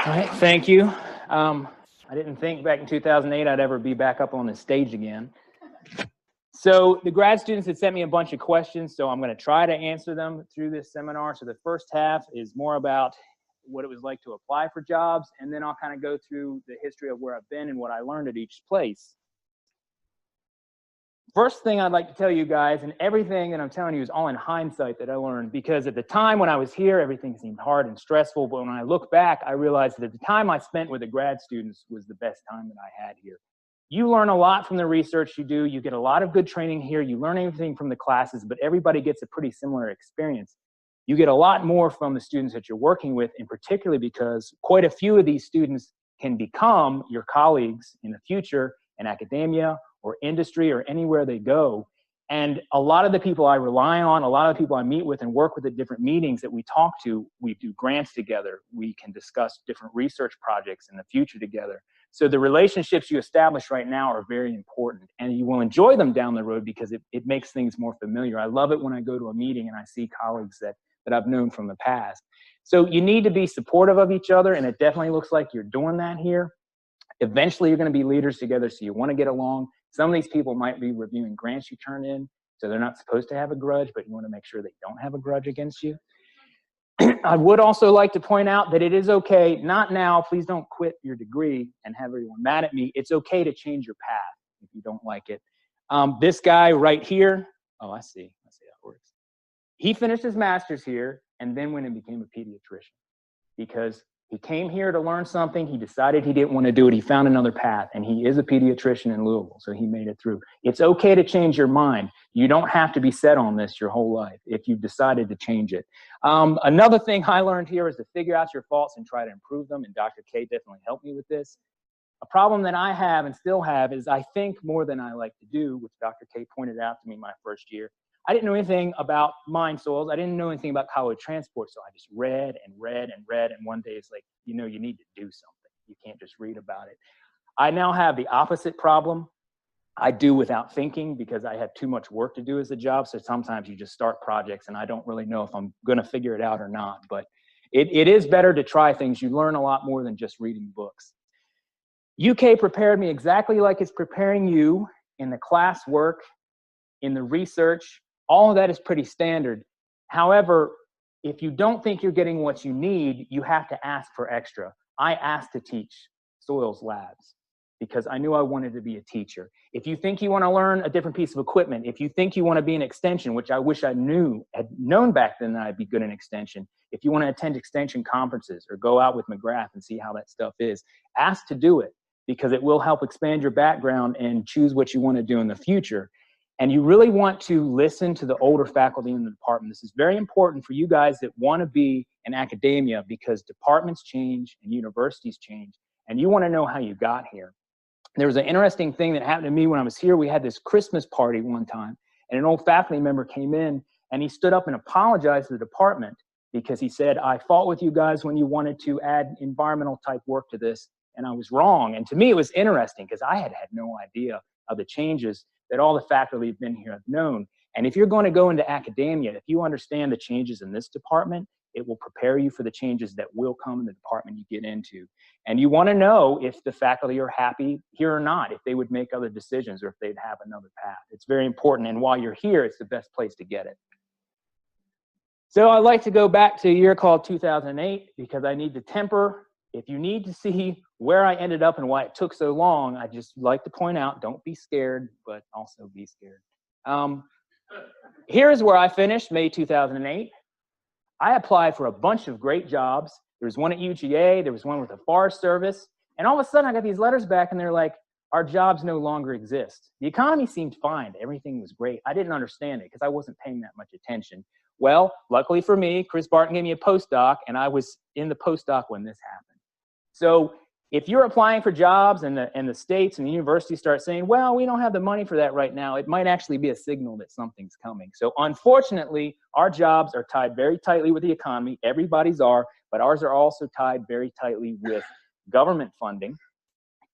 All right, thank you. I didn't think back in 2008 I'd ever be back up on the stage again. So the grad students had sent me a bunch of questions, so I'm going to try to answer them through this seminar. So the first half is more about what it was like to apply for jobs, and then I'll kind of go through the history of where I've been and what I learned at each place. First thing I'd like to tell you guys, and everything that I'm telling you is all in hindsight that I learned, because at the time when I was here, everything seemed hard and stressful, but when I look back, I realized that the time I spent with the grad students was the best time that I had here. You learn a lot from the research you do, you get a lot of good training here, you learn everything from the classes, but everybody gets a pretty similar experience. You get a lot more from the students that you're working with, and particularly because quite a few of these students can become your colleagues in the future in academia or industry or anywhere they go. And a lot of the people I rely on, a lot of the people I meet with and work with at different meetings that we talk to, we do grants together. We can discuss different research projects in the future together. So the relationships you establish right now are very important, and you will enjoy them down the road because it makes things more familiar. I love it when I go to a meeting and I see colleagues that I've known from the past. So you need to be supportive of each other, and it definitely looks like you're doing that here. Eventually, you're going to be leaders together, so you want to get along. Some of these people might be reviewing grants you turn in, so they're not supposed to have a grudge, but you want to make sure they don't have a grudge against you. I would also like to point out that it is okay, not now, please don't quit your degree and have everyone mad at me. It's okay to change your path if you don't like it. This guy right here, oh, I see how it works. He finished his master's here and then went and became a pediatrician because he came here to learn something. He decided he didn't want to do it. He found another path, and he is a pediatrician in Louisville, so he made it through. It's okay to change your mind. You don't have to be set on this your whole life if you've decided to change it. Another thing I learned here is to figure out your faults and try to improve them, and Dr. K definitely helped me with this. A problem that I have and still have is I think more than I like to do, which Dr. K pointed out to me my first year. I didn't know anything about mine soils. I didn't know anything about college transport, so I just read and read and read, and one day it's like, you know, you need to do something. You can't just read about it. I now have the opposite problem. I do without thinking because I have too much work to do as a job, so sometimes you just start projects and I don't really know if I'm going to figure it out or not, but it is better to try things. You learn a lot more than just reading books. UK prepared me exactly like it's preparing you in the classwork, in the research. All of that is pretty standard. However, if you don't think you're getting what you need, you have to ask for extra. I asked to teach soils labs because I knew I wanted to be a teacher. If you think you want to learn a different piece of equipment, if you think you want to be an extension, which I wish I had known back then that I'd be good in extension, if you want to attend extension conferences or go out with McGrath and see how that stuff is, ask to do it because it will help expand your background and choose what you want to do in the future. And you really want to listen to the older faculty in the department. This is very important for you guys that want to be in academia because departments change and universities change, and you want to know how you got here. There was an interesting thing that happened to me when I was here. We had this Christmas party one time, and an old faculty member came in, and he stood up and apologized to the department because he said, I fought with you guys when you wanted to add environmental type work to this, and I was wrong. And to me, it was interesting because I had no idea of the changes that all the faculty have been here have known. And if you're going to go into academia, if you understand the changes in this department, it will prepare you for the changes that will come in the department you get into. And you want to know if the faculty are happy here or not, if they would make other decisions or if they'd have another path. It's very important. And while you're here, it's the best place to get it. So I'd like to go back to a year called 2008 because I need to temper. If you need to see where I ended up and why it took so long, I just like to point out, don't be scared, but also be scared. Here's where I finished, May 2008. I applied for a bunch of great jobs. There was one at UGA, there was one with the Forest Service, and all of a sudden I got these letters back and they're like, our jobs no longer exist. The economy seemed fine, everything was great. I didn't understand it because I wasn't paying that much attention. Well, luckily for me, Chris Barton gave me a postdoc and I was in the postdoc when this happened. So if you're applying for jobs and the states and the universities start saying, well, we don't have the money for that right now, it might actually be a signal that something's coming. So unfortunately, our jobs are tied very tightly with the economy. Everybody's are, but ours are also tied very tightly with government funding.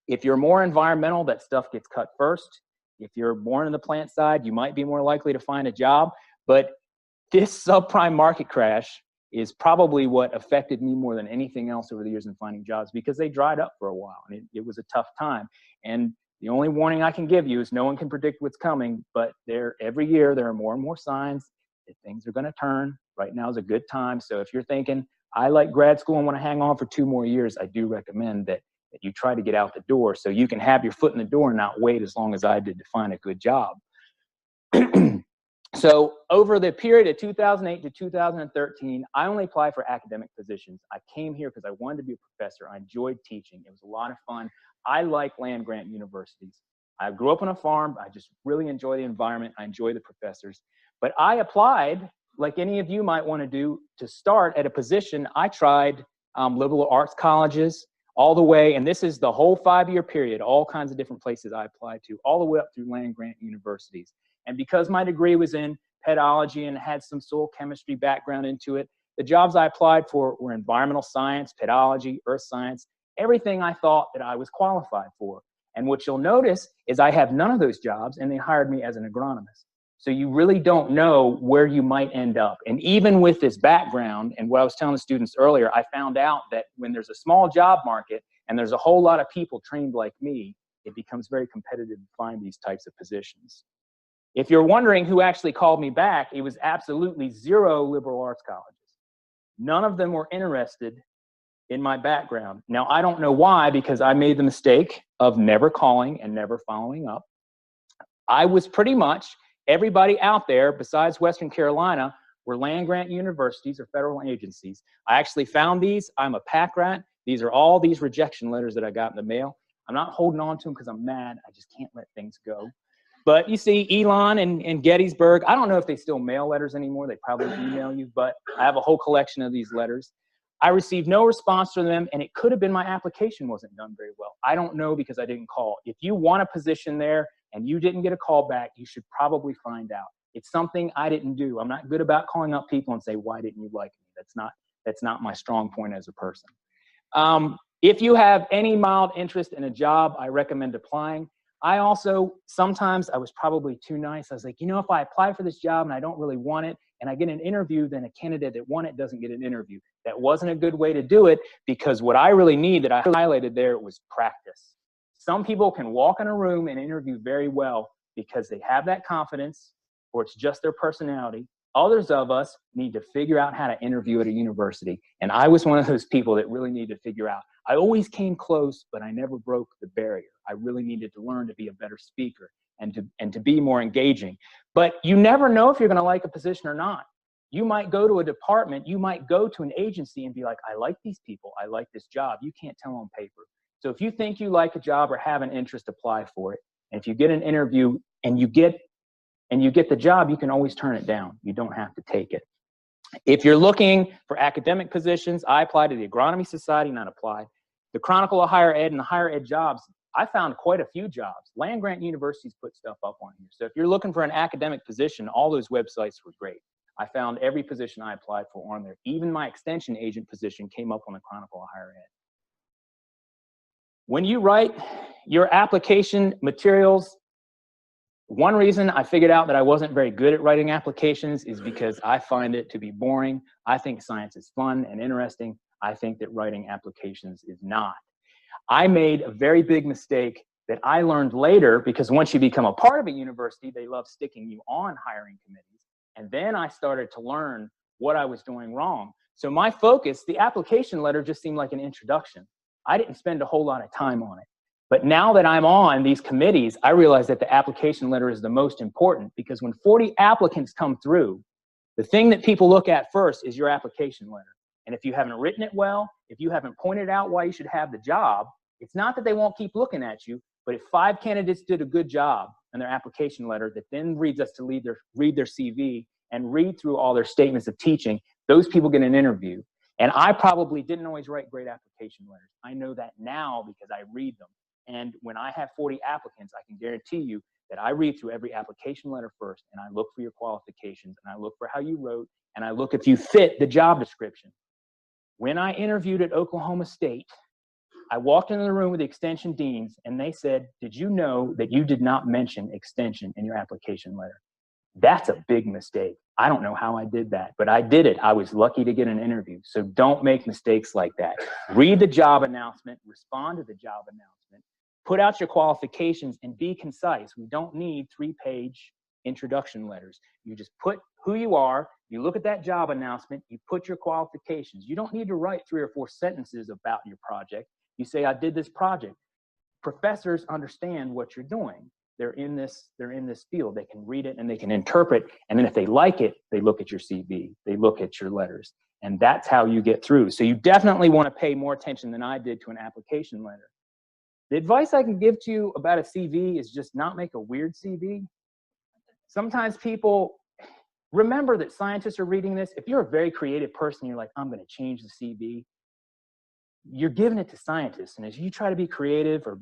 If you're more environmental, that stuff gets cut first. If you're born in the plant side, you might be more likely to find a job. But this subprime market crash is probably what affected me more than anything else over the years in finding jobs, because they dried up for a while and it was a tough time. And the only warning I can give you is no one can predict what's coming, but every year there are more and more signs that things are going to turn. Right now is a good time. So if you're thinking, I like grad school and want to hang on for 2 more years, I do recommend that you try to get out the door so you can have your foot in the door and not wait as long as I did to find a good job. So over the period of 2008 to 2013, I only applied for academic positions. I came here because I wanted to be a professor. I enjoyed teaching. It was a lot of fun. I like land-grant universities. I grew up on a farm. I just really enjoy the environment. I enjoy the professors. But I applied, like any of you might want to do, to start at a position. I tried liberal arts colleges all the way, and this is the whole 5-year period, all kinds of different places I applied to, all the way up through land-grant universities. And because my degree was in pedology and had some soil chemistry background into it, the jobs I applied for were environmental science, pedology, earth science, everything I thought that I was qualified for. And what you'll notice is I have none of those jobs, and they hired me as an agronomist. So you really don't know where you might end up. And even with this background, and what I was telling the students earlier, I found out that when there's a small job market and there's a whole lot of people trained like me, it becomes very competitive to find these types of positions. If you're wondering who actually called me back, it was absolutely 0 liberal arts colleges. None of them were interested in my background. Now, I don't know why, because I made the mistake of never calling and never following up. I was pretty much, everybody out there besides Western Carolina were land-grant universities or federal agencies. I actually found these. I'm a pack rat. These are all these rejection letters that I got in the mail. I'm not holding on to them because I'm mad. I just can't let things go. But you see, Elon and Gettysburg, I don't know if they still mail letters anymore. They probably email you, but I have a whole collection of these letters. I received no response from them, and it could have been my application wasn't done very well. I don't know because I didn't call. If you want a position there and you didn't get a call back, you should probably find out. It's something I didn't do. I'm not good about calling up people and say, why didn't you like me? That's not my strong point as a person. If you have any mild interest in a job, I recommend applying. I also, sometimes I was probably too nice. I was like, you know, if I apply for this job and I don't really want it and I get an interview, then a candidate that won it doesn't get an interview. That wasn't a good way to do it, because what I really need that I highlighted there was practice. Some people can walk in a room and interview very well because they have that confidence or it's just their personality. Others of us need to figure out how to interview at a university. And I was one of those people that really needed to figure out. I always came close, but I never broke the barrier. I really needed to learn to be a better speaker and to be more engaging. But you never know if you're going to like a position or not. You might go to a department, you might go to an agency and be like, I like these people, I like this job. You can't tell on paper. So if you think you like a job or have an interest, apply for it. And if you get an interview and you get the job, you can always turn it down. You don't have to take it. If you're looking for academic positions, I applied to the Agronomy Society, not applied. The Chronicle of Higher Ed and the higher ed jobs, I found quite a few jobs. Land-grant universities put stuff up on here. So if you're looking for an academic position, all those websites were great. I found every position I applied for on there. Even my extension agent position came up on the Chronicle of Higher Ed. When you write your application materials, one reason I figured out that I wasn't very good at writing applications is because I find it to be boring. I think science is fun and interesting. I think that writing applications is not. I made a very big mistake that I learned later, because once you become a part of a university, they love sticking you on hiring committees. And then I started to learn what I was doing wrong. So my focus, the application letter just seemed like an introduction. I didn't spend a whole lot of time on it. But now that I'm on these committees, I realize that the application letter is the most important, because when 40 applicants come through, the thing that people look at first is your application letter. And if you haven't written it well, if you haven't pointed out why you should have the job, it's not that they won't keep looking at you, but if 5 candidates did a good job in their application letter that then reads us to read their CV and read through all their statements of teaching, those people get an interview. And I probably didn't always write great application letters. I know that now because I read them. And when I have 40 applicants, I can guarantee you that I read through every application letter first, and I look for your qualifications, and I look for how you wrote, and I look if you fit the job description. When I interviewed at Oklahoma State, I walked into the room with the extension deans, and they said, did you know that you did not mention extension in your application letter? That's a big mistake. I don't know how I did that, but I did it. I was lucky to get an interview. So don't make mistakes like that. Read the job announcement, respond to the job announcement, put out your qualifications, and be concise. We don't need 3-page introduction letters. You just put who you are, you look at that job announcement, you put your qualifications. You don't need to write 3 or 4 sentences about your project. You say, I did this project. Professors understand what you're doing. They're in this field. They can read it and they can interpret. And then if they like it, they look at your CV. They look at your letters. And that's how you get through. So you definitely want to pay more attention than I did to an application letter. The advice I can give to you about a CV is just not make a weird CV. Sometimes people, remember that scientists are reading this. If you're a very creative person, you're like, I'm going to change the CV. You're giving it to scientists. And as you try to be creative or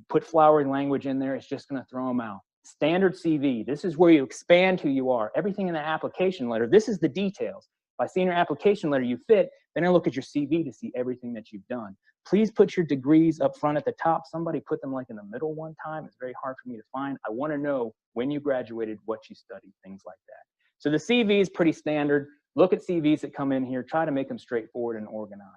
put flowery language in there, it's just going to throw them out. Standard CV, this is where you expand who you are. Everything in the application letter, this is the details. If I see in your application letter you fit, then I look at your CV to see everything that you've done. Please put your degrees up front at the top. Somebody put them like in the middle one time. It's very hard for me to find. I want to know when you graduated, what you studied, things like that. So the CV is pretty standard. Look at CVs that come in here. Try to make them straightforward and organized.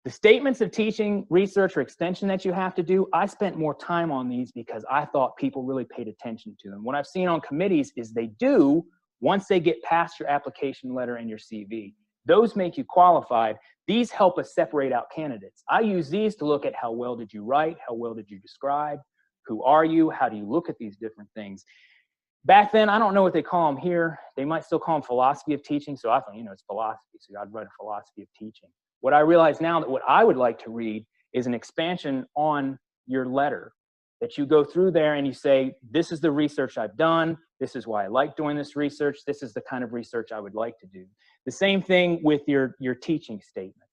The statements of teaching, research, or extension that you have to do, I spent more time on these because I thought people really paid attention to them. What I've seen on committees is they do once they get past your application letter and your CV. Those make you qualified. These help us separate out candidates. I use these to look at how well did you write, how well did you describe, who are you, how do you look at these different things. Back then, I don't know what they call them here. They might still call them philosophy of teaching, so I thought, it's philosophy, so I'd write a philosophy of teaching. What I realize now that what I would like to read is an expansion on your letter, that you go through there and you say, this is the research I've done, this is why I like doing this research, this is the kind of research I would like to do. The same thing with your teaching statement.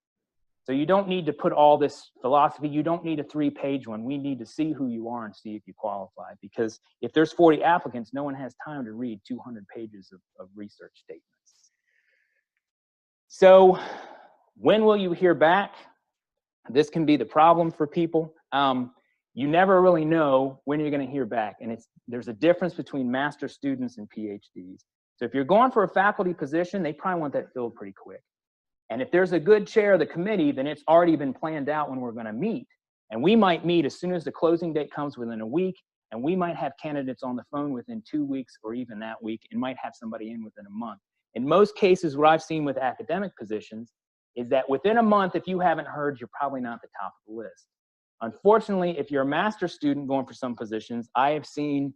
So you don't need to put all this philosophy, you don't need a 3-page one. We need to see who you are and see if you qualify, because if there's 40 applicants, no one has time to read 200 pages of research statements. So when will you hear back? This can be the problem for people. You never really know when you're going to hear back, and there's a difference between master students and PhDs. So if you're going for a faculty position, they probably want that filled pretty quick. And if there's a good chair of the committee, then it's already been planned out when we're going to meet. And we might meet as soon as the closing date comes within a week, and we might have candidates on the phone within 2 weeks or even that week, and might have somebody in within a month. In most cases, what I've seen with academic positions is that within a month, if you haven't heard, you're probably not at the top of the list. Unfortunately, if you're a master's student going for some positions, I have seen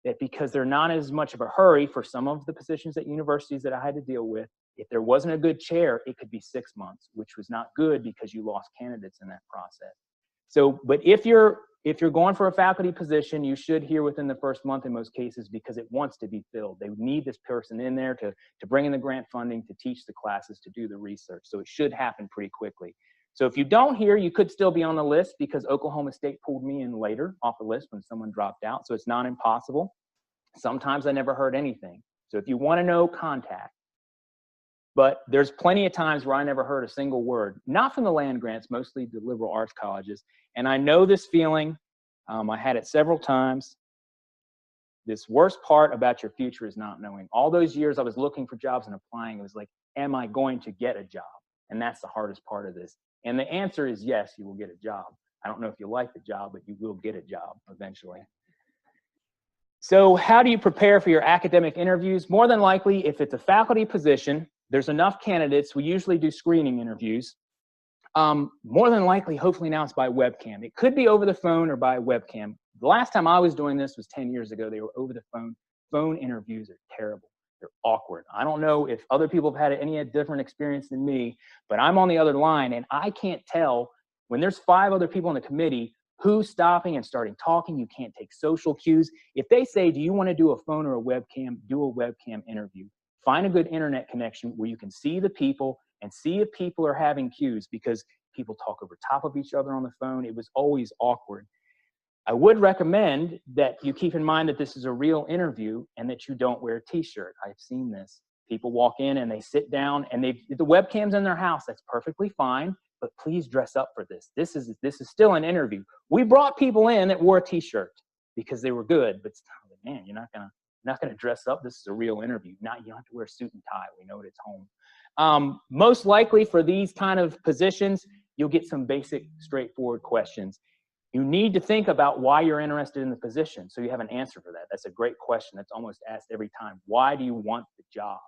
that because they're not as much of a hurry for some of the positions at universities that I had to deal with, if there wasn't a good chair, it could be 6 months, which was not good because you lost candidates in that process. So, but if you're going for a faculty position, you should hear within the first month in most cases because it wants to be filled. They need this person in there to bring in the grant funding, to teach the classes, to do the research. So it should happen pretty quickly. So if you don't hear, you could still be on the list because Oklahoma State pulled me in later off the list when someone dropped out. So it's not impossible. Sometimes I never heard anything. So if you want to know, contact. But there's plenty of times where I never heard a single word, not from the land grants, mostly the liberal arts colleges. And I know this feeling. I had it several times. This worst part about your future is not knowing. All those years I was looking for jobs and applying, it was like, am I going to get a job? And that's the hardest part of this. And the answer is yes, you will get a job. I don't know if you like the job, but you will get a job eventually. So how do you prepare for your academic interviews? More than likely, if it's a faculty position, there's enough candidates. We usually do screening interviews. More than likely, hopefully now it's by webcam. It could be over the phone or by webcam. The last time I was doing this was 10 years ago. They were over the phone. Phone interviews are terrible. They're awkward. I don't know if other people have had any different experience than me, but I'm on the other line and I can't tell when there's 5 other people in the committee who's stopping and starting talking. You can't take social cues. If they say, do you want to do a phone or a webcam, do a webcam interview. Find a good internet connection where you can see the people and see if people are having cues, because people talk over top of each other on the phone. It was always awkward. I would recommend that you keep in mind that this is a real interview and that you don't wear a t-shirt. I've seen this. People walk in and they sit down and the webcam's in their house. That's perfectly fine, but please dress up for this. This is still an interview. We brought people in that wore a t-shirt because they were good, but man, you're not gonna You're not going to dress up. This is a real interview. You don't have to wear a suit and tie. We know it, it's home. Most likely for these kind of positions, you'll get some basic, straightforward questions. You need to think about why you're interested in the position, so you have an answer for that. That's a great question that's almost asked every time. Why do you want the job?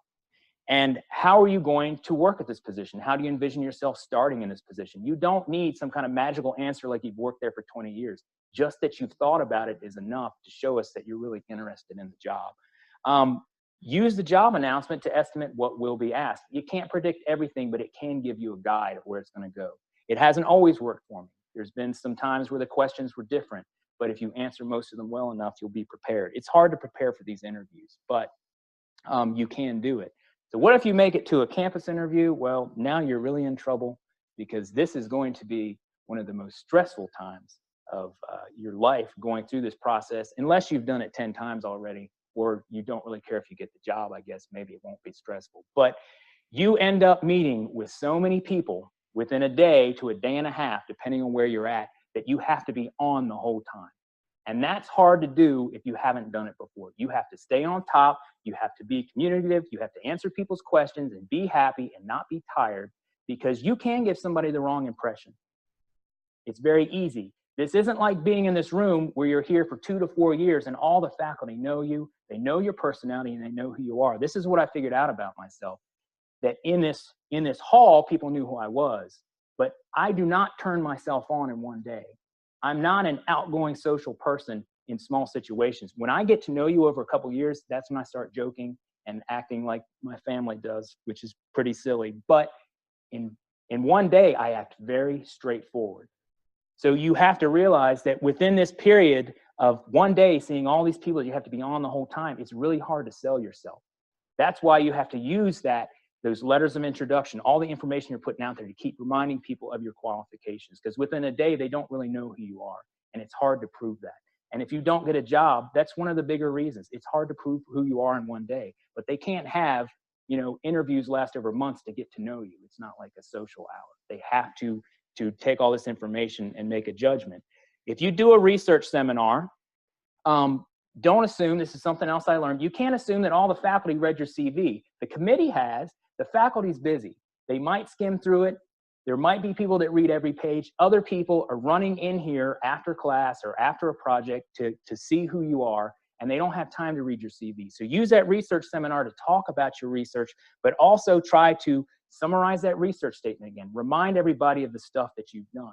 And how are you going to work at this position? How do you envision yourself starting in this position? You don't need some kind of magical answer like you've worked there for 20 years. Just that you've thought about it is enough to show us that you're really interested in the job. Use the job announcement to estimate what will be asked. You can't predict everything, but it can give you a guide of where it's going to go. It hasn't always worked for me. There's been some times where the questions were different, but if you answer most of them well enough, you'll be prepared. It's hard to prepare for these interviews, but you can do it. So what if you make it to a campus interview? Well, now you're really in trouble, because this is going to be one of the most stressful times of your life going through this process, unless you've done it 10 times already, or you don't really care if you get the job. I guess maybe it won't be stressful. But you end up meeting with so many people within a day to a day and a half, depending on where you're at, that you have to be on the whole time. And that's hard to do if you haven't done it before. You have to stay on top. You have to be communicative. You have to answer people's questions and be happy and not be tired, because you can give somebody the wrong impression. It's very easy. This isn't like being in this room where you're here for 2 to 4 years and all the faculty know you, they know your personality, and they know who you are. This is what I figured out about myself, that in this hall, people knew who I was, but I do not turn myself on in one day. I'm not an outgoing social person in small situations. When I get to know you over a couple of years, that's when I start joking and acting like my family does, which is pretty silly. But in one day, I act very straightforward. So you have to realize that within this period of one day, seeing all these people, you have to be on the whole time. It's really hard to sell yourself. That's why you have to use those letters of introduction, all the information you're putting out there, to keep reminding people of your qualifications, because within a day, they don't really know who you are, and it's hard to prove that. And if you don't get a job, that's one of the bigger reasons. It's hard to prove who you are in one day, but they can't have, interviews last over months to get to know you. It's not like a social hour. They have to take all this information and make a judgment. If you do a research seminar, don't assume, this is something else I learned, you can't assume that all the faculty read your CV. The committee has. The faculty's busy. They might skim through it. There might be people that read every page. Other people are running in here after class or after a project to see who you are, and they don't have time to read your CV. So use that research seminar to talk about your research, but also try to summarize that research statement again. Remind everybody of the stuff that you've done.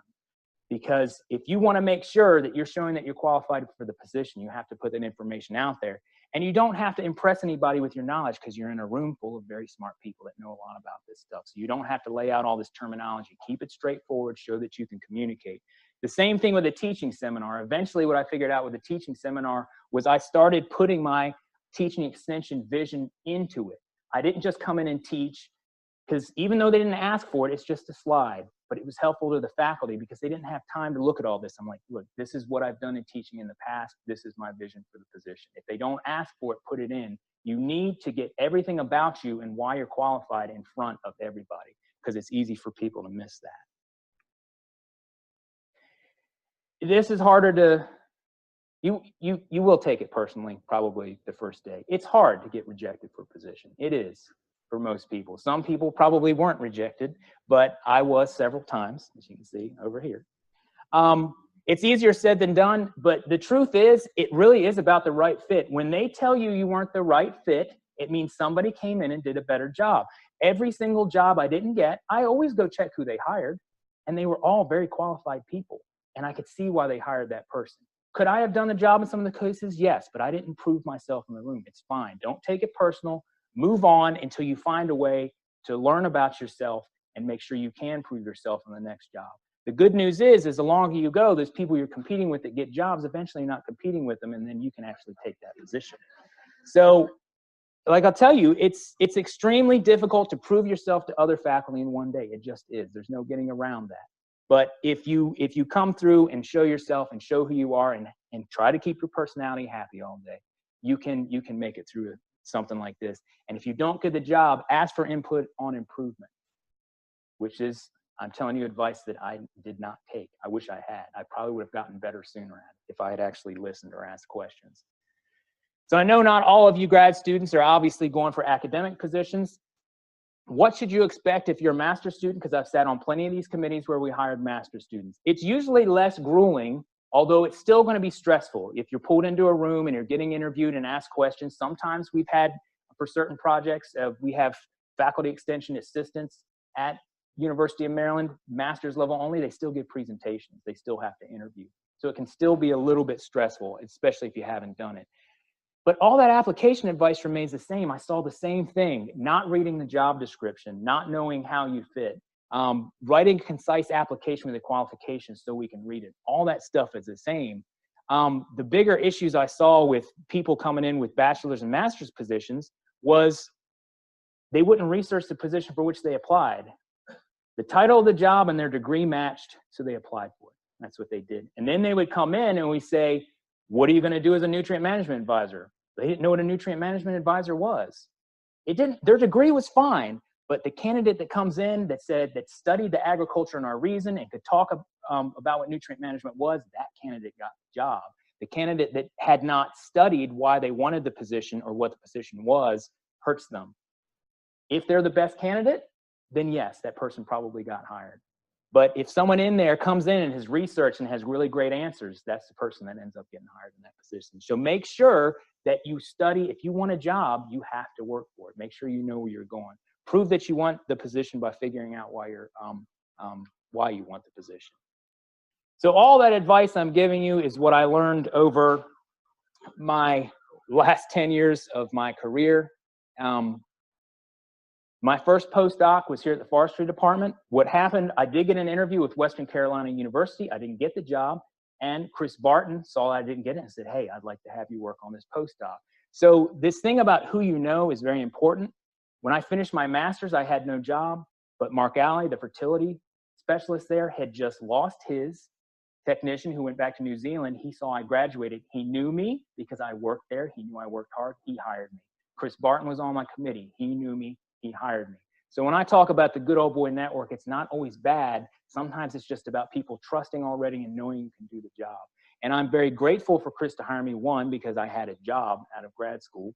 Because if you want to make sure that you're showing that you're qualified for the position, you have to put that information out there. And you don't have to impress anybody with your knowledge, because you're in a room full of very smart people that know a lot about this stuff. So you don't have to lay out all this terminology. Keep it straightforward, show that you can communicate. The same thing with a teaching seminar. Eventually, what I figured out with a teaching seminar was I started putting my teaching extension vision into it. I didn't just come in and teach, because even though they didn't ask for it, it's just a slide. But it was helpful to the faculty because they didn't have time to look at all this. I'm like, look, this is what I've done in teaching in the past. This is my vision for the position. If they don't ask for it, put it in. You need to get everything about you and why you're qualified in front of everybody, because it's easy for people to miss that. This is harder to, you will take it personally, probably the first day. It's hard to get rejected for a position. It is. For most people. Some people probably weren't rejected, but I was several times, as you can see over here. It's easier said than done, but the truth is, it really is about the right fit. When they tell you you weren't the right fit, it means somebody came in and did a better job. Every single job I didn't get, I always go check who they hired, and they were all very qualified people, and I could see why they hired that person. Could I have done the job in some of the cases? Yes, but I didn't prove myself in the room. It's fine. Don't take it personal. Move on until you find a way to learn about yourself and make sure you can prove yourself in the next job. The good news is the longer you go, there's people you're competing with that get jobs. Eventually, you're not competing with them, and then you can actually take that position. So, like I'll tell you, it's extremely difficult to prove yourself to other faculty in one day. It just is. There's no getting around that. But if you come through and show yourself and show who you are and try to keep your personality happy all day, you can make it through something like this. And if you don't get the job, ask for input on improvement, which is, I'm telling you, advice that I did not take. I wish I had. I probably would have gotten better sooner at it if I had actually listened or asked questions. So I know not all of you grad students are obviously going for academic positions. What should you expect if you're a master's student? Because I've sat on plenty of these committees where we hired master's students. It's usually less grueling, although it's still going to be stressful. If you're pulled into a room and you're getting interviewed and asked questions, sometimes we've had, for certain projects, we have faculty extension assistants at University of Maryland, master's level only, they still give presentations. They still have to interview. So it can still be a little bit stressful, especially if you haven't done it. But all that application advice remains the same. I saw the same thing, not reading the job description, not knowing how you fit, writing a concise application with the qualifications so we can read it. All that stuff is the same. The bigger issues I saw with people coming in with bachelor's and master's positions was they wouldn't research the position for which they applied. The title of the job and their degree matched, so they applied for it. That's what they did. And then they would come in and we say, what are you going to do as a nutrient management advisor? They didn't know what a nutrient management advisor was. Their degree was fine, but the candidate that comes in that studied the agriculture in our region and could talk about what nutrient management was, that candidate got the job. The candidate that had not studied why they wanted the position or what the position was hurts them. If they're the best candidate, then yes, that person probably got hired. But if someone in there comes in and has researched and has really great answers, that's the person that ends up getting hired in that position. So make sure that you study. If you want a job, you have to work for it. Make sure you know where you're going. Prove that you want the position by figuring out why you want the position. So all that advice I'm giving you is what I learned over my last 10 years of my career. My first postdoc was here at the forestry department. What happened, I did get an interview with Western Carolina University. I didn't get the job. And Chris Barton saw I didn't get it and said, hey, I'd like to have you work on this postdoc. So this thing about who you know is very important. When I finished my master's, I had no job, but Mark Alley, the fertility specialist there, had just lost his technician who went back to New Zealand. He saw I graduated. He knew me because I worked there. He knew I worked hard. He hired me. Chris Barton was on my committee. He knew me. He hired me. So when I talk about the good old boy network, it's not always bad. Sometimes it's just about people trusting already and knowing you can do the job. And I'm very grateful for Chris to hire me, one, because I had a job out of grad school.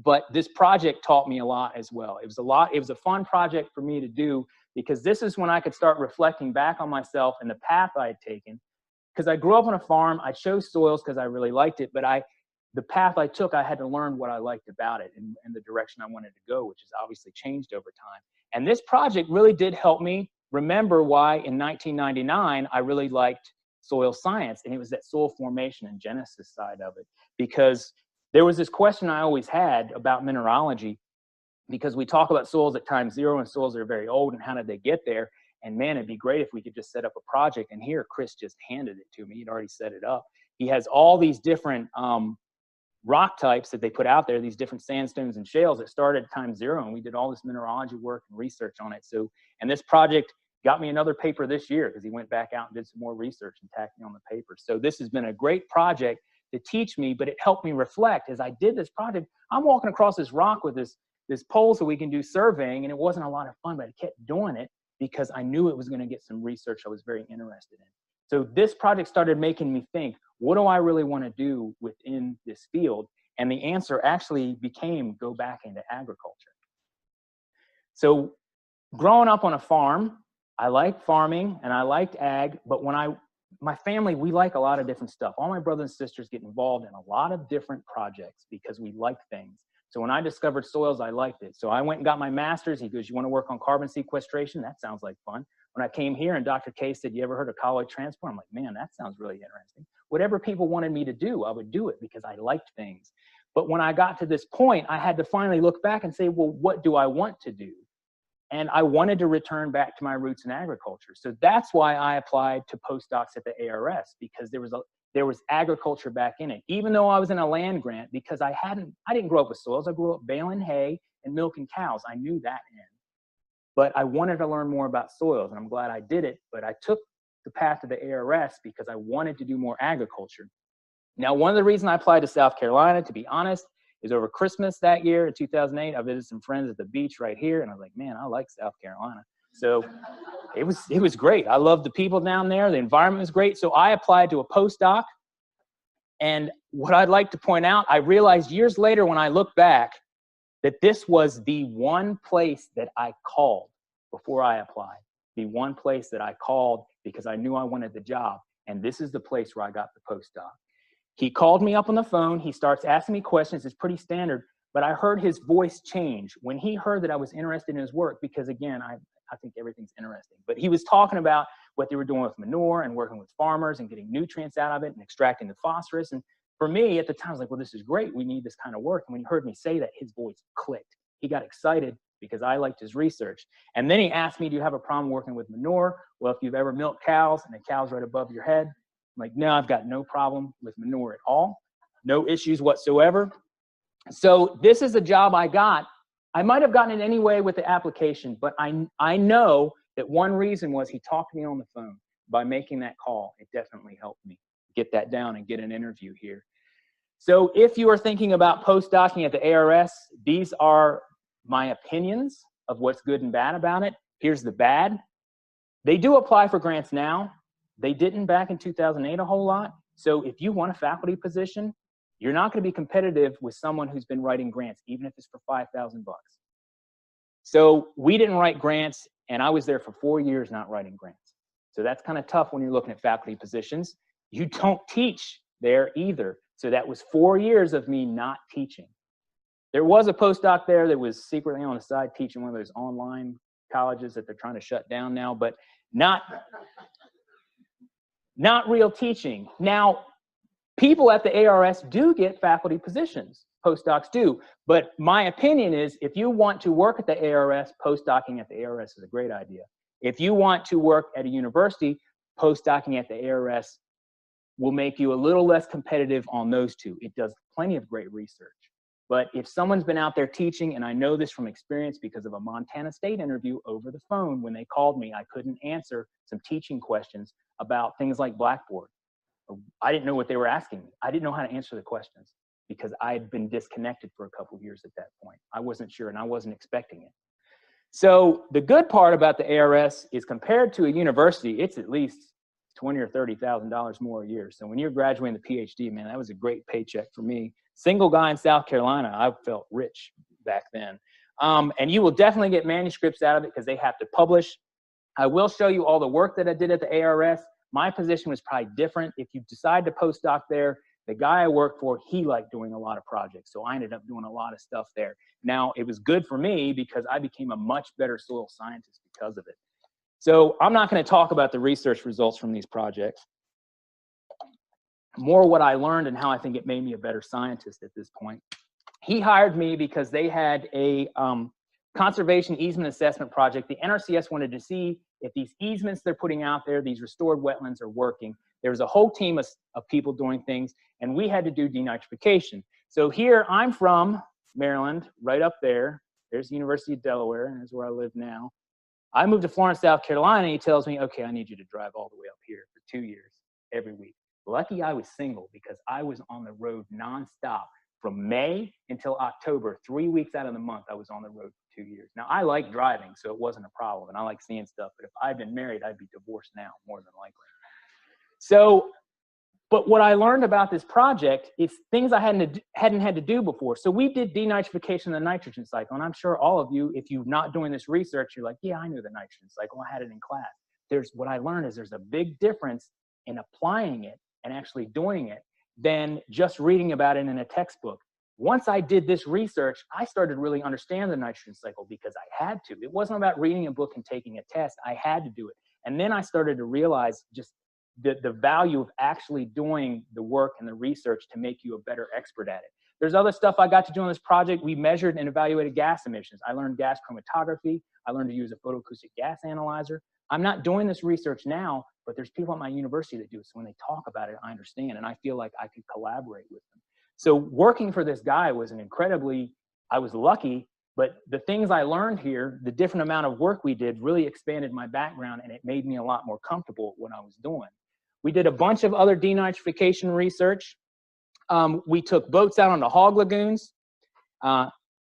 But this project taught me a lot as well. It was a fun project for me to do because this is when I could start reflecting back on myself and the path I had taken. Because I grew up on a farm, I chose soils because I really liked it, but the path I took, I had to learn what I liked about it and the direction I wanted to go, which has obviously changed over time. And this project really did help me remember why in 1999, I really liked soil science, and it was that soil formation and genesis side of it. Because there was this question I always had about mineralogy, because we talk about soils at time zero and soils that are very old and how did they get there. And man, it'd be great if we could just set up a project. And here, Chris just handed it to me. He'd already set it up. He has all these different rock types that they put out there, these different sandstones and shales that started at time zero. And we did all this mineralogy work and research on it. So, and this project got me another paper this year because he went back out and did some more research and tacked me on the paper. So this has been a great project to teach me, but it helped me reflect as I did this project. I'm walking across this rock with this pole so we can do surveying, and it wasn't a lot of fun, but I kept doing it because I knew it was going to get some research I was very interested in. So this project started making me think, what do I really want to do within this field? And the answer actually became go back into agriculture. So growing up on a farm, I liked farming and I liked ag, but my family, we like a lot of different stuff. All my brothers and sisters get involved in a lot of different projects because we like things. So when I discovered soils, I liked it. So I went and got my master's. He goes, you want to work on carbon sequestration? That sounds like fun. When I came here and Dr. K said, you ever heard of colloid transport? I'm like, man, that sounds really interesting. Whatever people wanted me to do, I would do it because I liked things. But when I got to this point, I had to finally look back and say, well, what do I want to do? And I wanted to return back to my roots in agriculture. So that's why I applied to postdocs at the ARS, because there was agriculture back in it, even though I was in a land grant, because I didn't grow up with soils. I grew up baling hay and milking cows. I knew that end. But I wanted to learn more about soils, and I'm glad I did it. But I took the path to the ARS because I wanted to do more agriculture. Now, one of the reasons I applied to South Carolina, to be honest, is over Christmas that year in 2008, I visited some friends at the beach right here, and I was like, man, I like South Carolina. So it was great. I loved the people down there. The environment was great. So I applied to a postdoc, and what I'd like to point out, I realized years later when I look back that this was the one place that I called before I applied. The one place that I called because I knew I wanted the job. And this is the place where I got the postdoc. He called me up on the phone. He starts asking me questions. It's pretty standard. But I heard his voice change when he heard that I was interested in his work because, again, I think everything's interesting. But he was talking about what they were doing with manure and working with farmers and getting nutrients out of it and extracting the phosphorus. And for me, at the time, I was like, well, this is great. We need this kind of work. And when he heard me say that, his voice clicked. He got excited because I liked his research. And then he asked me, do you have a problem working with manure? Well, if you've ever milked cows and the cow's right above your head, I'm like, no, I've got no problem with manure at all. No issues whatsoever. So this is a job I got. I might have gotten it anyway with the application, but I know that one reason was he talked to me on the phone. By making that call, it definitely helped me get that down and get an interview here. So if you are thinking about postdocing at the ARS, these are my opinions of what's good and bad about it. Here's the bad. They do apply for grants now. They didn't back in 2008 a whole lot. So if you want a faculty position, you're not going to be competitive with someone who's been writing grants, even if it's for $5,000 bucks. So we didn't write grants, and I was there for 4 years not writing grants. So that's kind of tough when you're looking at faculty positions. You don't teach there either. So that was 4 years of me not teaching. There was a postdoc there that was secretly on the side teaching one of those online colleges that they're trying to shut down now, but not real teaching. Now, people at the ARS do get faculty positions. Postdocs do. But my opinion is if you want to work at the ARS, postdocing at the ARS is a great idea. If you want to work at a university, postdocing at the ARS will make you a little less competitive on those two. It does plenty of great research. But if someone's been out there teaching, and I know this from experience because of a Montana State interview over the phone, when they called me, I couldn't answer some teaching questions about things like Blackboard. I didn't know what they were asking me. I didn't know how to answer the questions because I had been disconnected for a couple of years at that point. I wasn't sure and I wasn't expecting it. So the good part about the ARS is compared to a university, it's at least $20,000 or $30,000 more a year. So when you're graduating the PhD, man, that was a great paycheck for me. Single guy in South Carolina, I felt rich back then. And you will definitely get manuscripts out of it because they have to publish. I will show you all the work that I did at the ARS. My position was probably different. If you decide to postdoc there, the guy I worked for, he liked doing a lot of projects. So I ended up doing a lot of stuff there. Now, it was good for me because I became a much better soil scientist because of it. So I'm not going to talk about the research results from these projects. More what I learned and how I think it made me a better scientist at this point. He hired me because they had a conservation easement assessment project. The NRCS wanted to see if these easements they're putting out there, these restored wetlands are working. There was a whole team of people doing things, and we had to do denitrification. So here I'm from Maryland, right up there. There's the University of Delaware, and that's where I live now. I moved to Florence, South Carolina, and he tells me, okay, I need you to drive all the way up here for 2 years, every week. Lucky I was single because I was on the road nonstop from May until October. 3 weeks out of the month, I was on the road for 2 years. Now, I like driving, so it wasn't a problem, and I like seeing stuff. But if I'd been married, I'd be divorced now, more than likely. So, but what I learned about this project is things I hadn't had to do before. So we did denitrification of the nitrogen cycle, and I'm sure all of you, if you're not doing this research, you're like, yeah, I knew the nitrogen cycle. I had it in class. What I learned is there's a big difference in applying it and actually doing it than just reading about it in a textbook. Once I did this research, I started to really understand the nitrogen cycle because I had to. It wasn't about reading a book and taking a test. I had to do it. And then I started to realize just the value of actually doing the work and the research to make you a better expert at it. There's other stuff I got to do on this project. We measured and evaluated gas emissions. I learned gas chromatography. I learned to use a photoacoustic gas analyzer. I'm not doing this research now, but there's people at my university that do it. So when they talk about it, I understand, and I feel like I could collaborate with them. So working for this guy was I was lucky, but the things I learned here, the different amount of work we did really expanded my background, and it made me a lot more comfortable with what I was doing. We did a bunch of other denitrification research. We took boats out on the hog lagoons.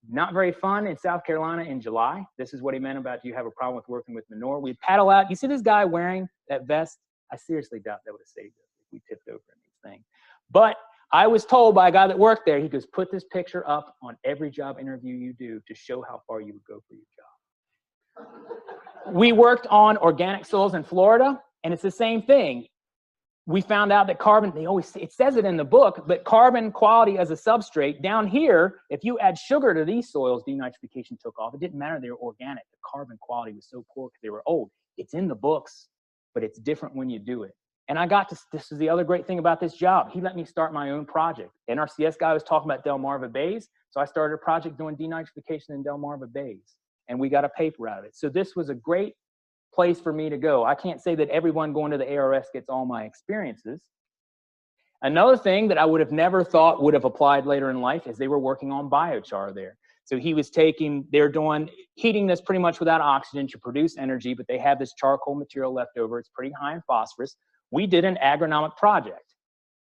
Not very fun in South Carolina in July. This is what he meant about, do you have a problem with working with manure? We'd paddle out. You see this guy wearing that vest? I seriously doubt that would have saved us if we tipped over in this thing. But I was told by a guy that worked there, he goes, put this picture up on every job interview you do to show how far you would go for your job. We worked on organic soils in Florida, and it's the same thing. We found out that carbon, it says it in the book, but carbon quality as a substrate, down here, if you add sugar to these soils, denitrification took off. It didn't matter they were organic. The carbon quality was so poor because they were old. It's in the books, but it's different when you do it. And this is the other great thing about this job. He let me start my own project. NRCS guy was talking about Delmarva Bays, so I started a project doing denitrification in Delmarva Bays, and we got a paper out of it. So this was a great place for me to go. I can't say that everyone going to the ARS gets all my experiences. Another thing that I would have never thought would have applied later in life is they were working on biochar there. So they're doing heating this pretty much without oxygen to produce energy, but they have this charcoal material left over. It's pretty high in phosphorus. We did an agronomic project.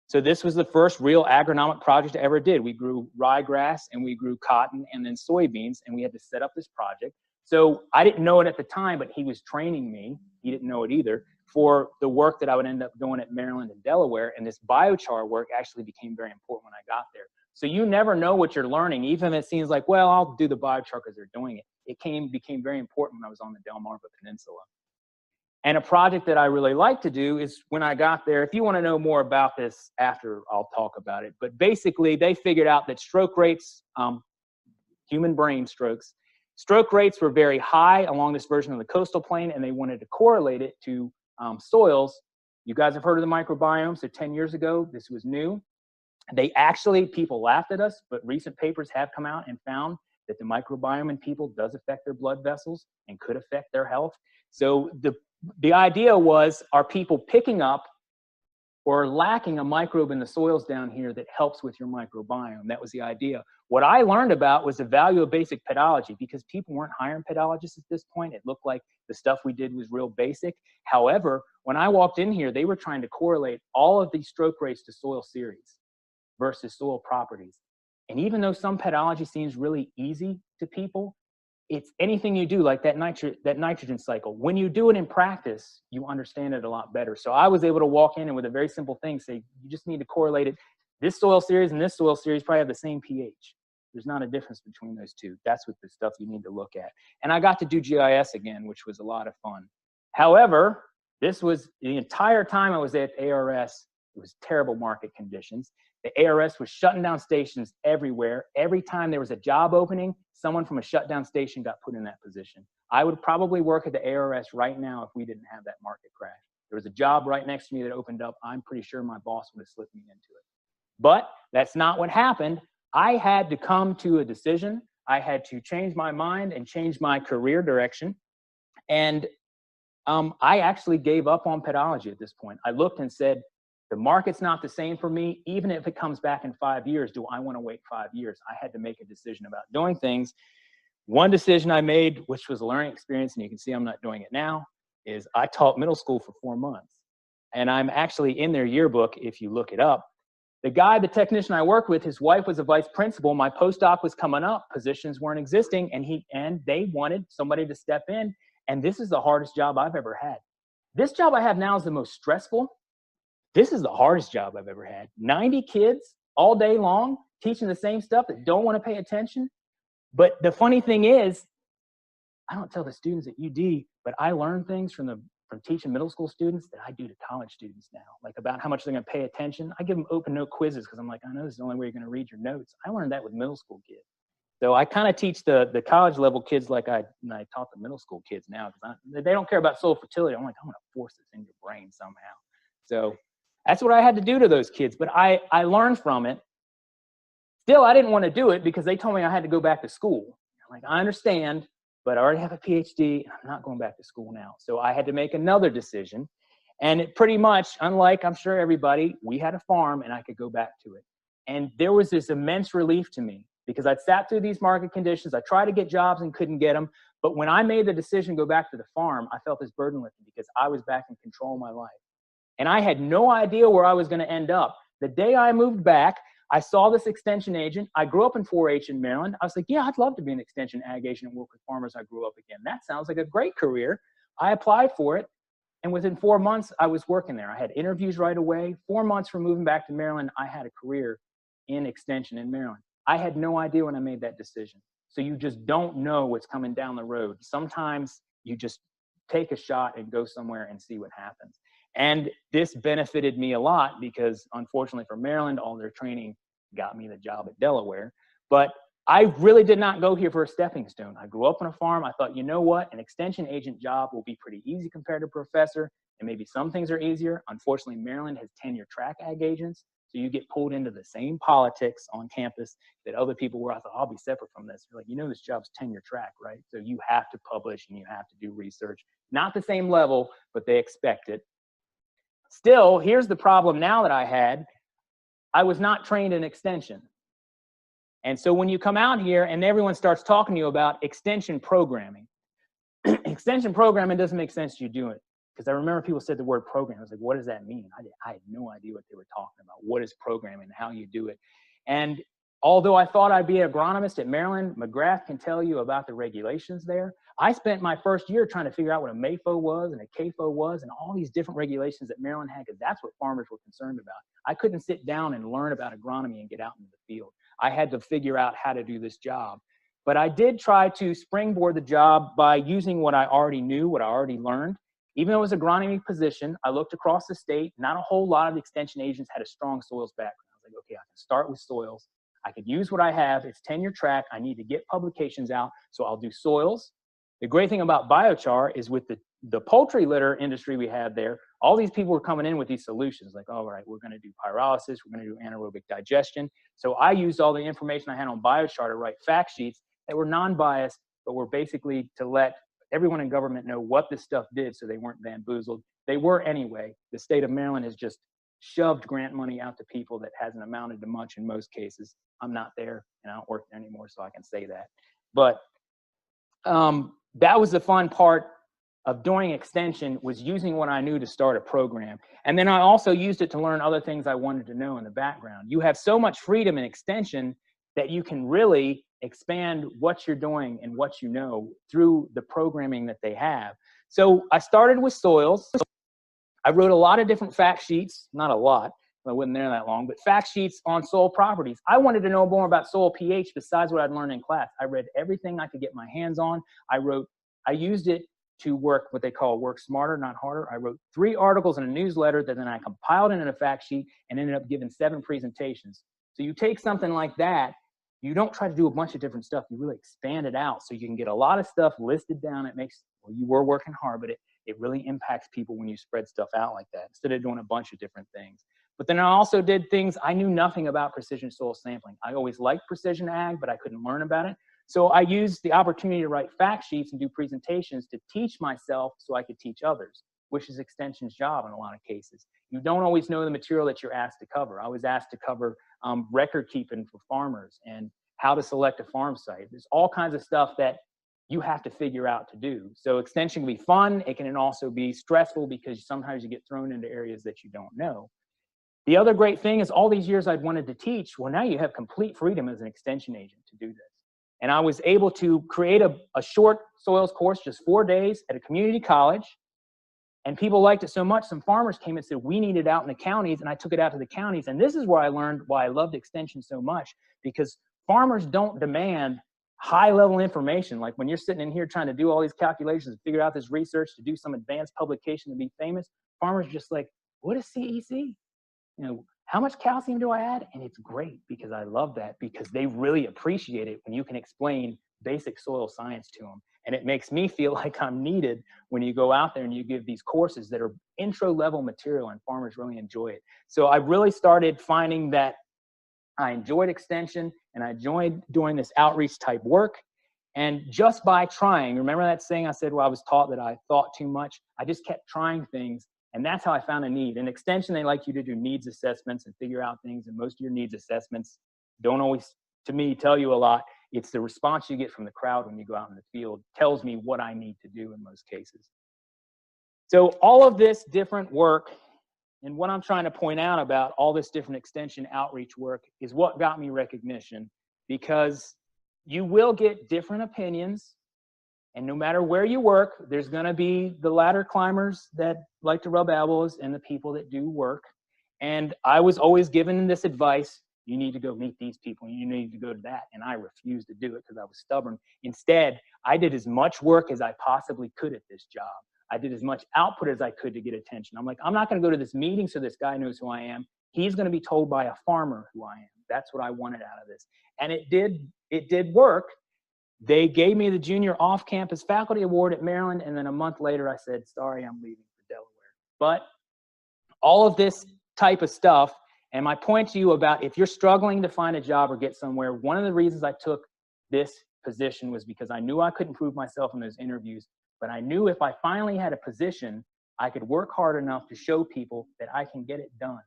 So this was the first real agronomic project I ever did. We grew ryegrass and we grew cotton and then soybeans, and we had to set up this project. So I didn't know it at the time, but he was training me. He didn't know it either, for the work that I would end up doing at Maryland and Delaware. And this biochar work actually became very important when I got there. So you never know what you're learning, even if it seems like, well, I'll do the biochar because they're doing it. It became very important when I was on the Delmarva Peninsula. And a project that I really like to do is when I got there, if you want to know more about this after, I'll talk about it. But basically, they figured out that stroke rates, human brain strokes, stroke rates were very high along this version of the coastal plain, and they wanted to correlate it to soils. You guys have heard of the microbiome, so 10 years ago, this was new. People laughed at us, but recent papers have come out and found that the microbiome in people does affect their blood vessels and could affect their health. So the idea was, are people picking up or lacking a microbe in the soils down here that helps with your microbiome? That was the idea. What I learned about was the value of basic pedology, because people weren't hiring pedologists at this point. It looked like the stuff we did was real basic. However, when I walked in here, they were trying to correlate all of these stroke rates to soil series versus soil properties. And even though some pedology seems really easy to people, it's anything you do, like that nitrogen cycle. When you do it in practice, you understand it a lot better. So I was able to walk in and with a very simple thing say, you just need to correlate it. This soil series and this soil series probably have the same pH. There's not a difference between those two. That's what the stuff you need to look at. And I got to do GIS again, which was a lot of fun. However, this was the entire time I was at ARS, it was terrible market conditions. The ARS was shutting down stations everywhere. Every time there was a job opening, someone from a shutdown station got put in that position. I would probably work at the ARS right now if we didn't have that market crash. There was a job right next to me that opened up. I'm pretty sure my boss would have slipped me into it. But that's not what happened. I had to come to a decision. I had to change my mind and change my career direction. And I actually gave up on pedology at this point. I looked and said, the market's not the same for me. Even if it comes back in 5 years, do I want to wait 5 years? I had to make a decision about doing things. One decision I made, which was a learning experience, and you can see I'm not doing it now, is I taught middle school for 4 months. And I'm actually in their yearbook, if you look it up. The technician I worked with, his wife was a vice principal. My postdoc was coming up. Positions weren't existing, and they wanted somebody to step in. And this is the hardest job I've ever had. This job I have now is the most stressful. This is the hardest job I've ever had. 90 kids all day long teaching the same stuff that don't want to pay attention. But the funny thing is, I don't tell the students at UD, but I learn things from teaching middle school students that I do to college students now, like about how much they're going to pay attention. I give them open note quizzes because I'm like, I know this is the only way you're going to read your notes. I learned that with middle school kids. So I kind of teach the college level kids like I taught the middle school kids now, because they don't care about soil fertility. I'm like, I'm going to force this in your brain somehow. So that's what I had to do to those kids, but I learned from it. Still, I didn't want to do it because they told me I had to go back to school. I'm like, I understand, but I already have a PhD, and I'm not going back to school now. So I had to make another decision. And it pretty much, unlike I'm sure everybody, we had a farm and I could go back to it. And there was this immense relief to me because I'd sat through these market conditions. I tried to get jobs and couldn't get them. But when I made the decision to go back to the farm, I felt this burden lifted because I was back in control of my life. And I had no idea where I was going to end up. The day I moved back, I saw this extension agent. I grew up in 4-H in Maryland. I was like, yeah, I'd love to be an extension ag agent and work with farmers I grew up again. That sounds like a great career. I applied for it. And within 4 months, I was working there. I had interviews right away. 4 months from moving back to Maryland, I had a career in extension in Maryland. I had no idea when I made that decision. So you just don't know what's coming down the road. Sometimes you just take a shot and go somewhere and see what happens. And this benefited me a lot because, unfortunately for Maryland, all their training got me the job at Delaware. But I really did not go here for a stepping stone. I grew up on a farm. I thought, you know what? An extension agent job will be pretty easy compared to professor, and maybe some things are easier. Unfortunately, Maryland has tenure track ag agents, so you get pulled into the same politics on campus that other people were. I thought, I'll be separate from this. They're like, you know, this job's tenure track, right? So you have to publish and you have to do research. Not the same level, but they expect it. Still, here's the problem now that I had. I was not trained in extension. And so when you come out here and everyone starts talking to you about extension programming, extension programming doesn't make sense to you do it. Because I remember people said the word program. I was like, what does that mean? I had no idea what they were talking about. What is programming and how you do it? And although I thought I'd be an agronomist at Maryland, McGrath can tell you about the regulations there. I spent my first year trying to figure out what a MAFO was and a CAFO was and all these different regulations that Maryland had, because that's what farmers were concerned about. I couldn't sit down and learn about agronomy and get out into the field. I had to figure out how to do this job. But I did try to springboard the job by using what I already knew, what I already learned. Even though it was an agronomy position, I looked across the state. Not a whole lot of the extension agents had a strong soils background. I was like, okay, I can start with soils. I could use what I have. It's tenure track. I need to get publications out, so I'll do soils. The great thing about biochar is with the poultry litter industry we had there, all these people were coming in with these solutions like, all right, we're going to do pyrolysis, we're going to do anaerobic digestion. So I used all the information I had on biochar to write fact sheets that were non-biased, but were basically to let everyone in government know what this stuff did so they weren't bamboozled. They were anyway. The state of Maryland has just shoved grant money out to people that hasn't amounted to much in most cases. I'm not there and I don't work there anymore, so I can say that. But that was the fun part of doing extension, was using what I knew to start a program. And then I also used it to learn other things I wanted to know in the background. You have so much freedom in extension that you can really expand what you're doing and what you know through the programming that they have. So I started with soils. I wrote a lot of different fact sheets, not a lot, I wasn't there that long, but fact sheets on soil properties. I wanted to know more about soil pH besides what I'd learned in class. I read everything I could get my hands on. I used it to work what they call work smarter, not harder. I wrote 3 articles in a newsletter that then I compiled into a fact sheet and ended up giving 7 presentations. So you take something like that, you don't try to do a bunch of different stuff. You really expand it out so you can get a lot of stuff listed down. It makes, well, you were working hard, but it really impacts people when you spread stuff out like that instead of doing a bunch of different things. But then I also did things, I knew nothing about precision soil sampling. I always liked precision ag, but I couldn't learn about it. So I used the opportunity to write fact sheets and do presentations to teach myself so I could teach others, which is extension's job in a lot of cases. You don't always know the material that you're asked to cover. I was asked to cover record keeping for farmers and how to select a farm site. There's all kinds of stuff that you have to figure out to do. So extension can be fun. It can also be stressful because sometimes you get thrown into areas that you don't know. The other great thing is all these years I'd wanted to teach, well, now you have complete freedom as an extension agent to do this. And I was able to create a short soils course, just 4 days at a community college. And people liked it so much, some farmers came and said, we need it out in the counties. And I took it out to the counties. And this is where I learned why I loved extension so much, because farmers don't demand high-level information. Like when you're sitting in here trying to do all these calculations and figure out this research to do some advanced publication to be famous, farmers are just like, what is CEC? You know, how much calcium do I add? And it's great because I love that, because they really appreciate it when you can explain basic soil science to them. And it makes me feel like I'm needed when you go out there and you give these courses that are intro level material, and farmers really enjoy it. So I really started finding that I enjoyed extension and I enjoyed doing this outreach type work. And just by trying, remember that saying I said, well, I was taught that I thought too much. I just kept trying things. And that's how I found a need. In extension, they like you to do needs assessments and figure out things. And most of your needs assessments don't always, to me, tell you a lot. It's the response you get from the crowd when you go out in the field tells me what I need to do in most cases. So all of this different work, and what I'm trying to point out about all this different extension outreach work, is what got me recognition, because you will get different opinions And no matter where you work, there's going to be the ladder climbers that like to rub elbows and the people that do work. And I was always given this advice: you need to go meet these people, you need to go to that. And I refused to do it because I was stubborn. Instead, I did as much work as I possibly could at this job. I did as much output as I could to get attention. I'm like, I'm not going to go to this meeting so this guy knows who I am. He's going to be told by a farmer who I am. That's what I wanted out of this. And it did work. They gave me the junior off-campus faculty award at Maryland, and then a month later I said, sorry, I'm leaving for Delaware. But all of this type of stuff, and my point to you about if you're struggling to find a job or get somewhere, one of the reasons I took this position was because I knew I couldn't prove myself in those interviews, but I knew if I finally had a position, I could work hard enough to show people that I can get it done.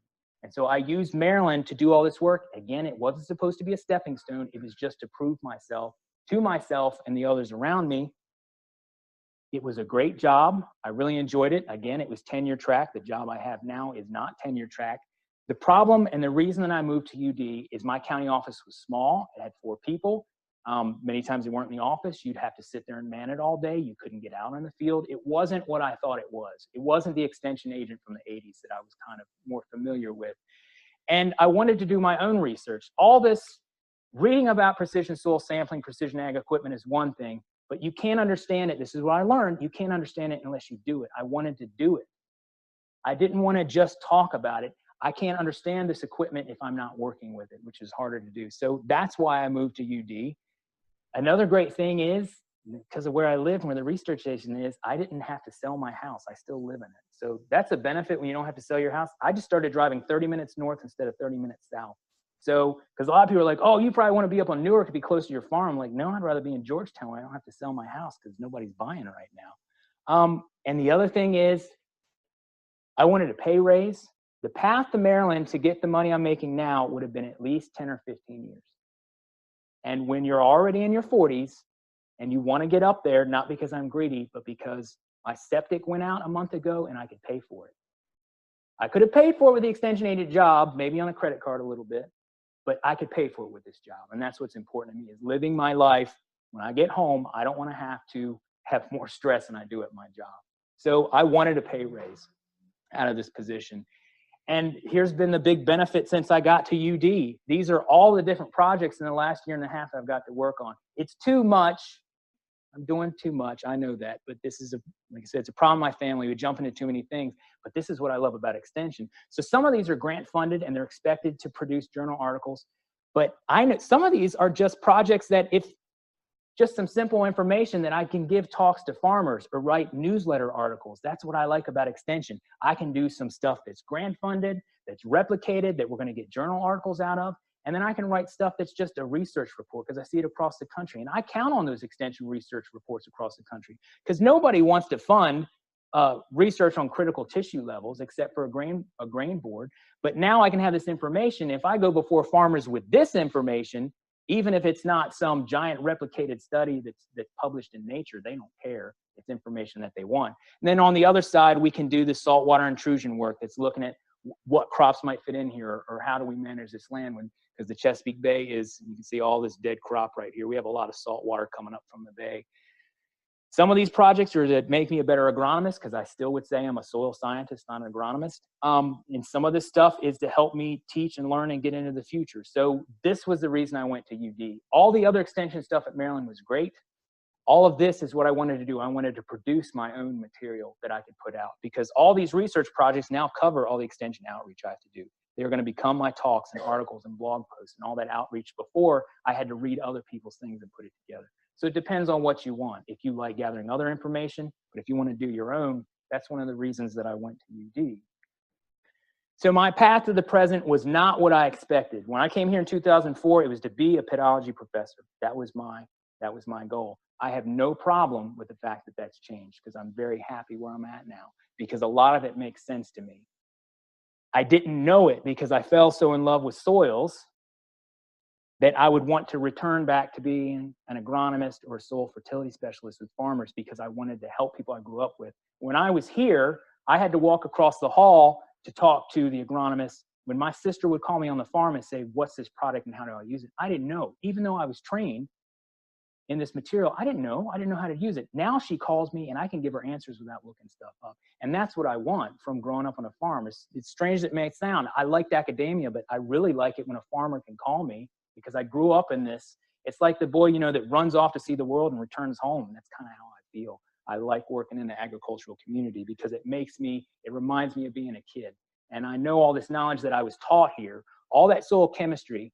And so I used Maryland to do all this work. Again, it wasn't supposed to be a stepping stone. It was just to prove myself to myself and the others around me. It was a great job. I really enjoyed it. Again, it was tenure track. The job I have now is not tenure track. The problem and the reason that I moved to UD is my county office was small. It had 4 people. Many times they weren't in the office. You'd have to sit there and man it all day. You couldn't get out on the field. It wasn't what I thought it was. It wasn't the extension agent from the 80s that I was kind of more familiar with. And I wanted to do my own research. All this reading about precision soil sampling, precision ag equipment is one thing, but you can't understand it. This is what I learned. You can't understand it unless you do it. I wanted to do it. I didn't want to just talk about it. I can't understand this equipment if I'm not working with it, which is harder to do. So that's why I moved to UD. Another great thing is, because of where I live and where the research station is, I didn't have to sell my house. I still live in it. So that's a benefit when you don't have to sell your house. I just started driving 30 minutes north instead of 30 minutes south. So, because a lot of people are like, oh, you probably want to be up on Newark to be close to your farm. I'm like, no, I'd rather be in Georgetown where I don't have to sell my house because nobody's buying it right now. And the other thing is, I wanted a pay raise. The path to Maryland to get the money I'm making now would have been at least 10 or 15 years. And when you're already in your 40s and you want to get up there, not because I'm greedy, but because my septic went out a month ago and I could pay for it. I could have paid for it with the extension agent job, maybe on a credit card a little bit, but I could pay for it with this job. And that's what's important to me, is living my life. When I get home, I don't want to have more stress than I do at my job. So I wanted a pay raise out of this position. And here's been the big benefit since I got to UD. These are all the different projects in the last year and a half I've got to work on. It's too much. I'm doing too much. I know that. But this is, like I said, it's a problem in my family. We jump into too many things. But this is what I love about extension. So some of these are grant funded and they're expected to produce journal articles. But I know some of these are just projects that, if just some simple information that I can give talks to farmers or write newsletter articles. That's what I like about extension. I can do some stuff that's grant funded, that's replicated, that we're going to get journal articles out of. And then I can write stuff that's just a research report because I see it across the country. And I count on those extension research reports across the country because nobody wants to fund research on critical tissue levels except for a grain board. But now I can have this information. If I go before farmers with this information, even if it's not some giant replicated study that's published in Nature, they don't care. It's information that they want. And then on the other side, we can do the saltwater intrusion work that's looking at what crops might fit in here, or how do we manage this land because the Chesapeake Bay is, you can see all this dead crop right here. We have a lot of salt water coming up from the bay. Some of these projects are to make me a better agronomist, because I still would say I'm a soil scientist, not an agronomist. And some of this stuff is to help me teach and learn and get into the future. So this was the reason I went to UD. All the other extension stuff at Maryland was great. All of this is what I wanted to do. I wanted to produce my own material that I could put out, because all these research projects now cover all the extension outreach I have to do. They're going to become my talks and articles and blog posts and all that outreach. Before, I had to read other people's things and put it together. So it depends on what you want. If you like gathering other information, but if you want to do your own, that's one of the reasons that I went to UD. So my path to the present was not what I expected. When I came here in 2004, it was to be a pedology professor. That was my goal. I have no problem with the fact that that's changed, because I'm very happy where I'm at now, because a lot of it makes sense to me. I didn't know it because I fell so in love with soils that I would want to return back to being an agronomist or a soil fertility specialist with farmers, because I wanted to help people I grew up with. When I was here, I had to walk across the hall to talk to the agronomist. When my sister would call me on the farm and say, what's this product and how do I use it? I didn't know, even though I was trained in this material. I didn't know how to use it. Now she calls me and I can give her answers without looking stuff up. And that's what I want from growing up on a farm. It's strange as it may sound. I liked academia, but I really like it when a farmer can call me because I grew up in this. It's like the boy, you know, that runs off to see the world and returns home. That's kind of how I feel. I like working in the agricultural community because it reminds me of being a kid. And I know all this knowledge that I was taught here, all that soil chemistry,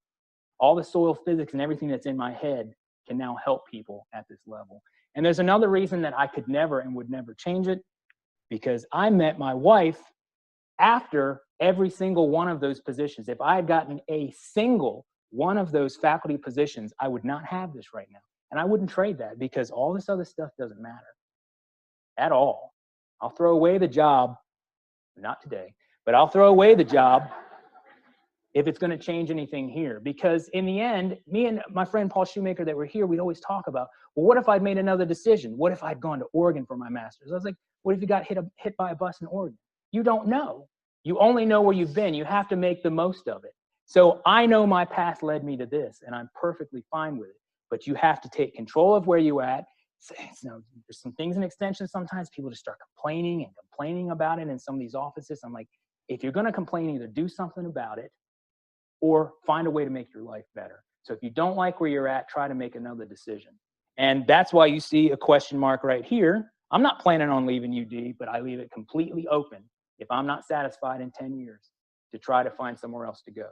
all the soil physics and everything that's in my head can now help people at this level. And there's another reason that I could never and would never change it, because I met my wife after every single one of those positions. If I had gotten a single one of those faculty positions, I would not have this right now. And I wouldn't trade that because all this other stuff doesn't matter at all. I'll throw away the job, not today, but I'll throw away the job if it's going to change anything here. Because in the end, me and my friend Paul Shoemaker that were here, we'd always talk about, well, what if I'd made another decision? What if I'd gone to Oregon for my master's? I was like, what if you got hit by a bus in Oregon? You don't know. You only know where you've been. You have to make the most of it. So I know my path led me to this, and I'm perfectly fine with it. But you have to take control of where you're at. So, there's some things in extension. Sometimes people just start complaining and complaining about it in some of these offices. I'm like, if you're going to complain, either do something about it or find a way to make your life better. So if you don't like where you're at, try to make another decision. And that's why you see a question mark right here. I'm not planning on leaving UD, but I leave it completely open if I'm not satisfied in 10 years to try to find somewhere else to go.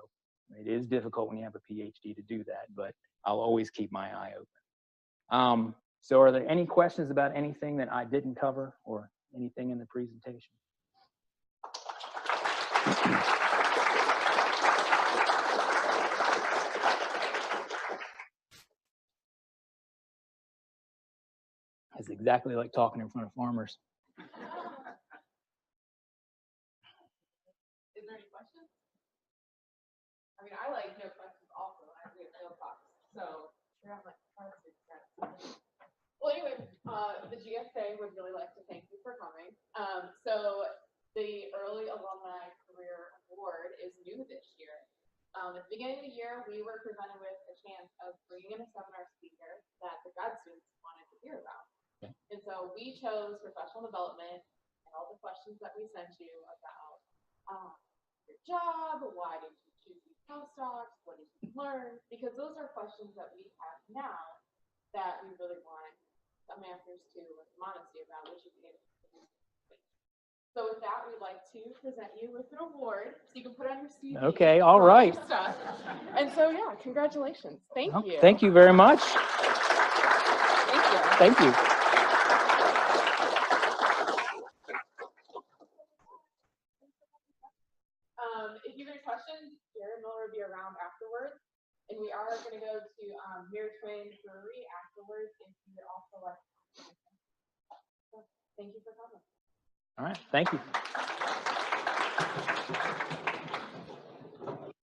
It is difficult when you have a PhD to do that, but I'll always keep my eye open. So are there any questions about anything that I didn't cover or anything in the presentation? It's exactly like talking in front of farmers. Is there any questions? I mean, I like no questions also. I have no talks. So, well, anyway, the GSA would really like to thank you for coming. So the Early Alumni Career Award is new this year. At the beginning of the year, we were presented with a chance of bringing in a seminar speaker that the grad students wanted to hear about. Okay. And so we chose professional development and all the questions that we sent you about your job, why did you choose these postdocs, what did you learn? Because those are questions that we have now that we really want some answers to with some honesty about, which you can get. So with that, we'd like to present you with an award so you can put on your CV. Okay, all right. Stuff. And so yeah, congratulations. Thank you. Thank you very much. Thank you. Thank you. If you have any questions, Jared Miller will be around afterwards. And we are going to go to Mirror Twin Brewery afterwards if you would also like to. So, thank you for coming. All right, thank you.